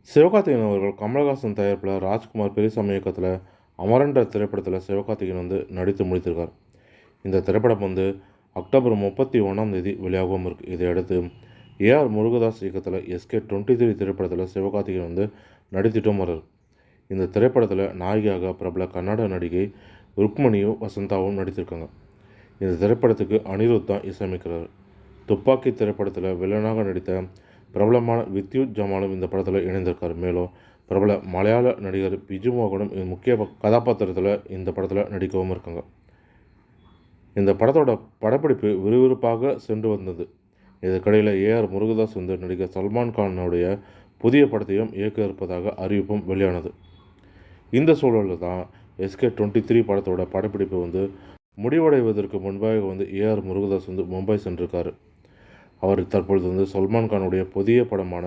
சிவகார்த்திகேயன் அவர்கள் கமலஹாசன் தயாரிப்பில் ராஜ்குமார் பெரியசாமி இயக்கத்தில் அமரன்ற திரைப்படத்தில் சிவகார்த்திகேயன் நடித்து முடித்திருக்கார். இந்த திரைப்படம் அக்டோபர் 31 வெளியாகவும் இருக்குது. இதையடுத்து ஏஆர் முருகதாஸ் இயக்கத்தில் SK23 திரைப்படத்தில் சிவகார்த்திகேயன் நடித்திட்டும் வர்றார். இந்த திரைப்படத்தில் நாயகியாக பிரபல கன்னட நடிகை ருக்மணியும் வசந்தாவும் நடித்திருக்காங்க. இந்த திரைப்படத்துக்கு அனிருத் தான் இசையமைக்கிறார். துப்பாக்கி திரைப்படத்தில் வில்லனாக நடித்த பிரபலமான வித்யுத் ஜமாலும் இந்த படத்தில் இணைந்திருக்கார். மேலும் பிரபல மலையாள நடிகர் பிஜு மோகனும் முக்கிய கதாபாத்திரத்தில் இந்த படத்தில் நடிக்கவும் இருக்காங்க. இந்த படத்தோட படப்பிடிப்பு விறுவிறுப்பாக சென்று வந்தது. இதற்கிடையில் ஏஆர் முருகதாஸ் நடிகர் சல்மான் கானுடைய புதிய படத்தையும் இயக்க இருப்பதாக அறிவிப்பும் வெளியானது. இந்த சூழலில் தான் SK23 படத்தோட படப்பிடிப்பு முடிவடைவதற்கு முன்பாக ஏஆர் முருகதாஸ் மும்பை சென்றிருக்காரு. அவர் தற்பொழுது சல்மான் கானுடைய புதிய படமான